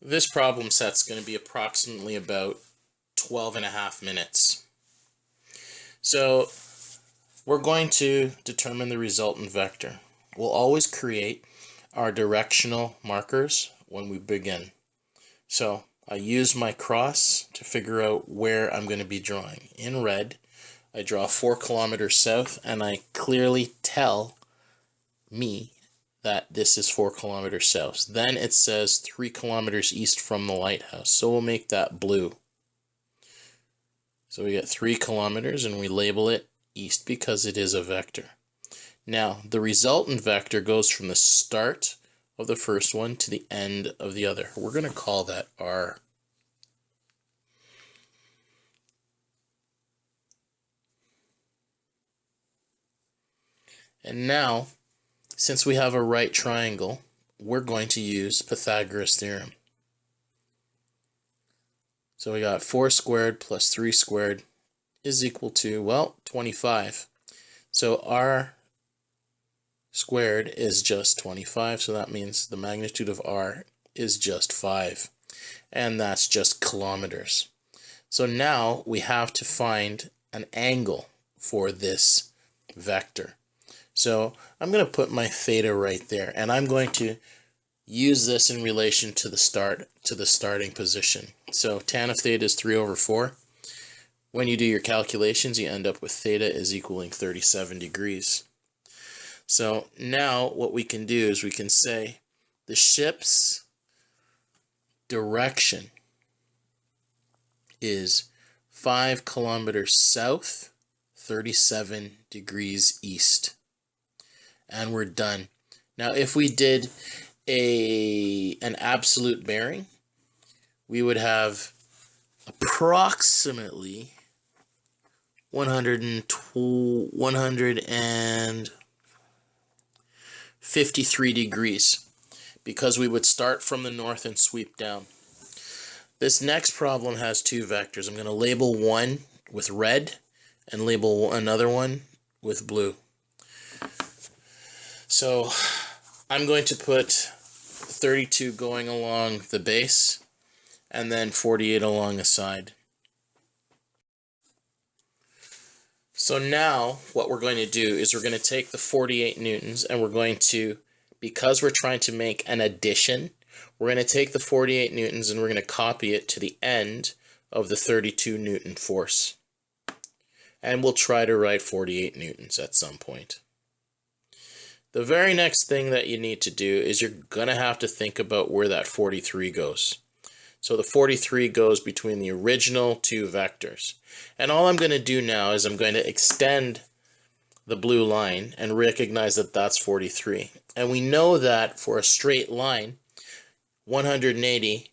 This problem set's going to be approximately about 12.5 minutes. So we're going to determine the resultant vector. We'll always create our directional markers when we begin. So I use my cross to figure out where I'm going to be drawing. In red, I draw 4 kilometers south, and I clearly tell me that this is 4 kilometers south. Then it says 3 kilometers east from the lighthouse, so we'll make that blue. So we get 3 kilometers and we label it east because it is a vector. Now the resultant vector goes from the start of the first one to the end of the other. We're going to call that R. And now, since we have a right triangle, we're going to use Pythagoras Theorem. So we got 4 squared plus 3 squared is equal to, well, 25. So R squared is just 25, so that means the magnitude of R is just 5. And that's just kilometers. So now we have to find an angle for this vector. So I'm going to put my theta right there, and I'm going to use this in relation to the starting position. So tan of theta is 3 over 4. When you do your calculations, you end up with theta is equaling 37 degrees. So now what we can do is we can say the ship's direction is 5 kilometers south, 37 degrees east. And we're done. Now if we did an absolute bearing, we would have approximately 153 degrees, because we would start from the north and sweep down. This next problem has 2 vectors. I'm going to label one with red and label another one with blue. So I'm going to put 32 going along the base and then 48 along the side. So now what we're going to do is we're going to take the 48 newtons and we're going to, because we're trying to make an addition, we're going to take the 48 newtons and we're going to copy it to the end of the 32 newton force. And we'll try to write 48 newtons at some point. The very next thing that you need to do is you're going to have to think about where that 43 goes. So the 43 goes between the original 2 vectors. And all I'm going to do now is I'm going to extend the blue line and recognize that that's 43. And we know that for a straight line, 180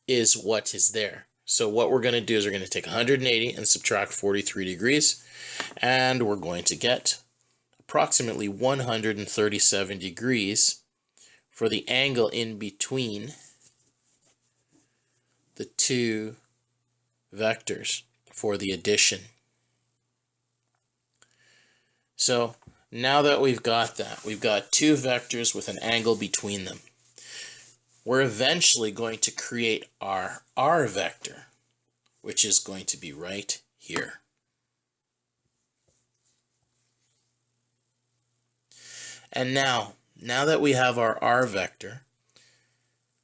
is what is there. So what we're going to do is we're going to take 180 and subtract 43 degrees, and we're going to get approximately 137 degrees for the angle in between the 2 vectors for the addition. So now that we've got that, we've got 2 vectors with an angle between them. We're eventually going to create our R vector, which is going to be right here. And now that we have our R vector,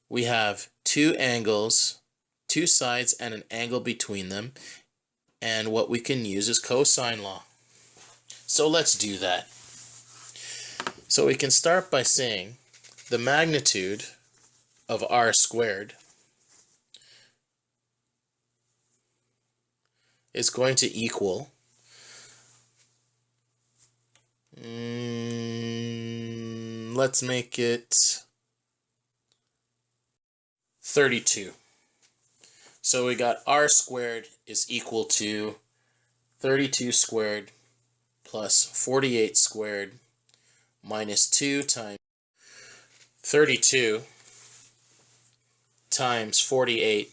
we have 2 angles, 2 sides and an angle between them, and what we can use is cosine law. So let's do that. So we can start by saying the magnitude of R squared is going to equal let's make it 32. So we got R squared is equal to 32 squared plus 48 squared minus 2 times 32 times 48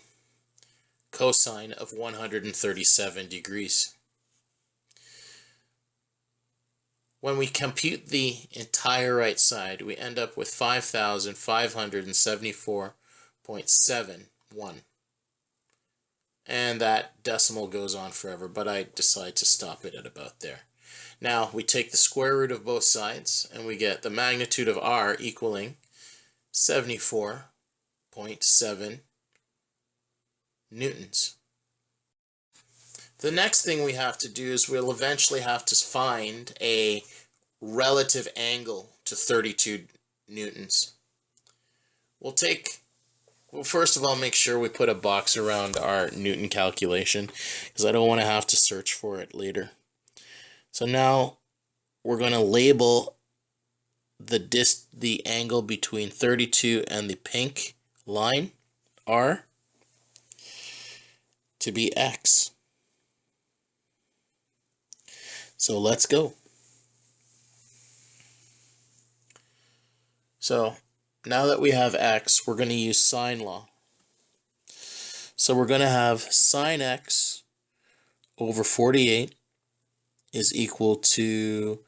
cosine of 137 degrees. When we compute the entire right side, we end up with 5,574 0.71. And that decimal goes on forever, but I decide to stop it at about there. Now we take the square root of both sides and we get the magnitude of r equaling 74.7 newtons. The next thing we have to do is we'll eventually have to find a relative angle to 32 newtons. We'll first of all make sure we put a box around our Newton calculation because I don't want to have to search for it later. So now we're going to label the angle between 32 and the pink line, r, to be x. So let's go. So now that we have x, we're going to use sine law. So we're going to have sine x over 48 is equal to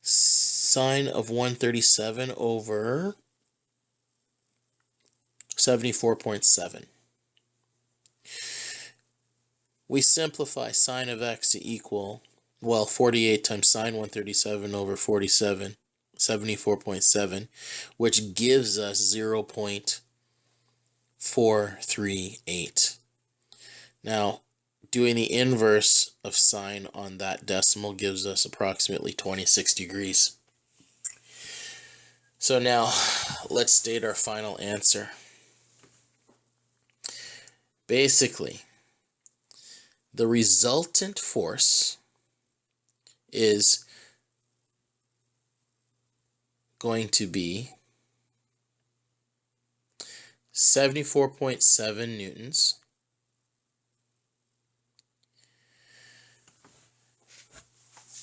sine of 137 over 74.7. We simplify sine of x to equal, well, 48 times sine 137 over 47, 74.7, which gives us 0.438. Now, doing the inverse of sine on that decimal gives us approximately 26 degrees. So now, let's state our final answer. Basically, the resultant force is going to be 74.7 newtons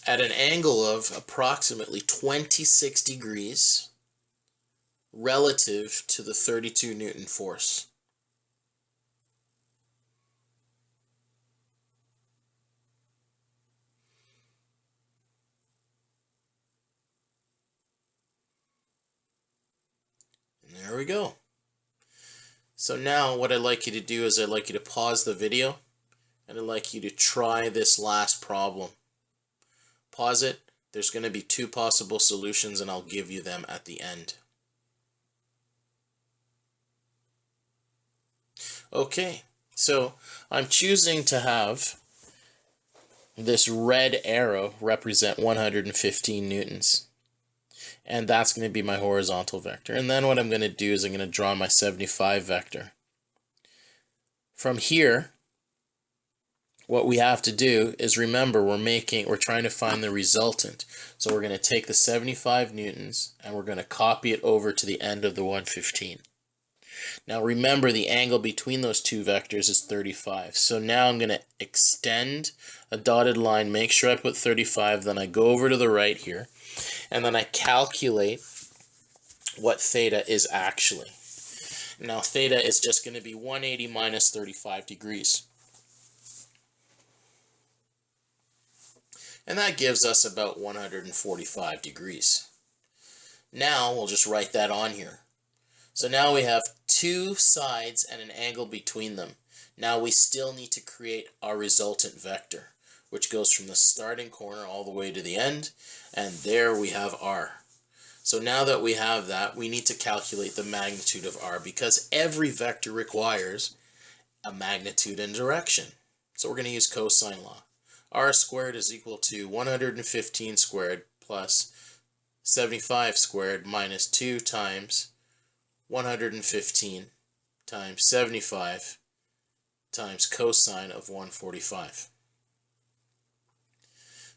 at an angle of approximately 26 degrees relative to the 32 Newton force. And there we go. So now what I'd like you to do is I'd like you to pause the video and I'd like you to try this last problem. Pause it. There's going to be two possible solutions and I'll give you them at the end. Okay, so I'm choosing to have this red arrow represent 115 newtons. And that's going to be my horizontal vector. And then what I'm going to do is I'm going to draw my 75 vector. From here, what we have to do is remember we're trying to find the resultant. So we're going to take the 75 newtons and we're going to copy it over to the end of the 115. Now remember the angle between those two vectors is 35. So now I'm going to extend a dotted line, make sure I put 35, then I go over to the right here, and then I calculate what theta is actually. Now theta is just going to be 180 minus 35 degrees. And that gives us about 145 degrees. Now we'll just write that on here. So now we have two sides and an angle between them. Now we still need to create our resultant vector, which goes from the starting corner all the way to the end, and there we have r. So now that we have that, we need to calculate the magnitude of r because every vector requires a magnitude and direction. So we're going to use cosine law. R squared is equal to 115 squared plus 75 squared minus 2 times 115 times 75 times cosine of 145.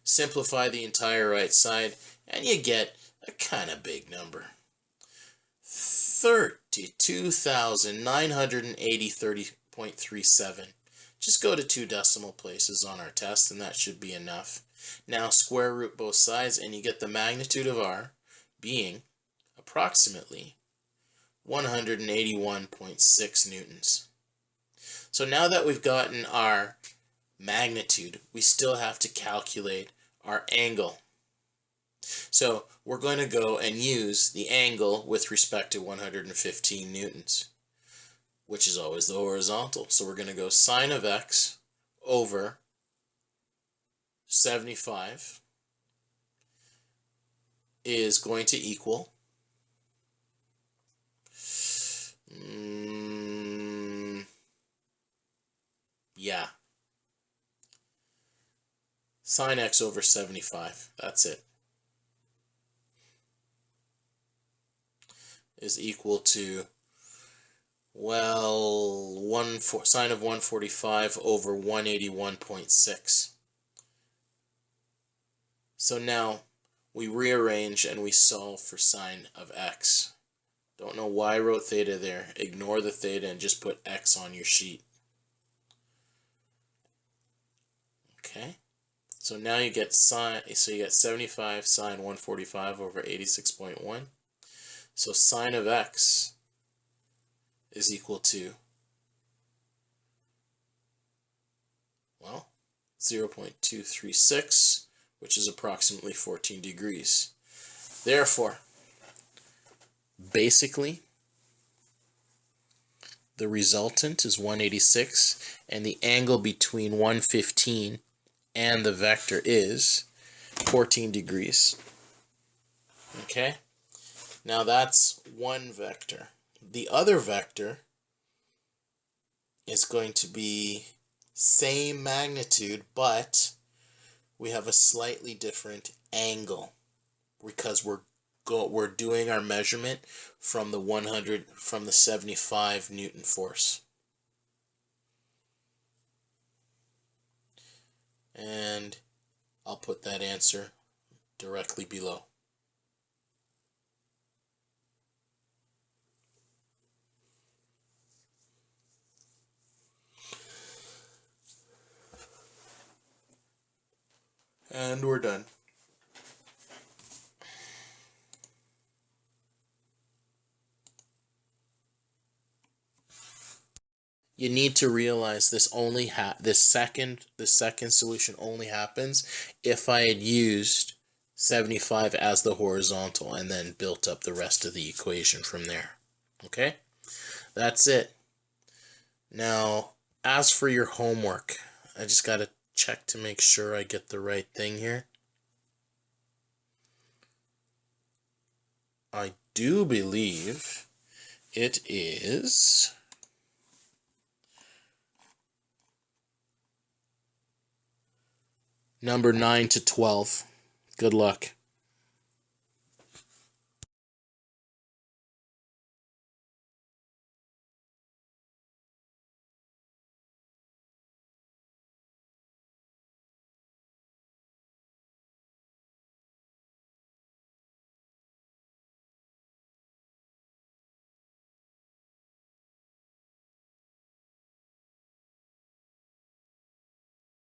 Simplify the entire right side and you get a kind of big number. 32,980.37. Just go to 2 decimal places on our test and that should be enough. Now square root both sides and you get the magnitude of r being approximately 181.6 newtons. So now that we've gotten our magnitude, we still have to calculate our angle. So we're going to go and use the angle with respect to 115 newtons, which is always the horizontal. So we're going to go sine of x over 75 is going to equal sine x over 75. That's it. Is equal to, well, sine of 145 over 181.6. So now we rearrange and we solve for sine of x. Don't know why I wrote theta there. Ignore the theta and just put x on your sheet. Okay. So now you get so you get 75 sine 145 over 86.1. So sine of x is equal to, well, 0.236, which is approximately 14 degrees. Therefore, basically, the resultant is 186, and the angle between 115 and the vector is 14 degrees. Okay? Now that's one vector. The other vector is going to be same magnitude, but we have a slightly different angle because we're doing our measurement from the 75 Newton force. And I'll put that answer directly below. And we're done. You need to realize this only the second solution only happens if I had used 75 as the horizontal and then built up the rest of the equation from there. Okay? That's it. Now, as for your homework, I just got to check to make sure I get the right thing here. I do believe it is number 9 to 12. Good luck.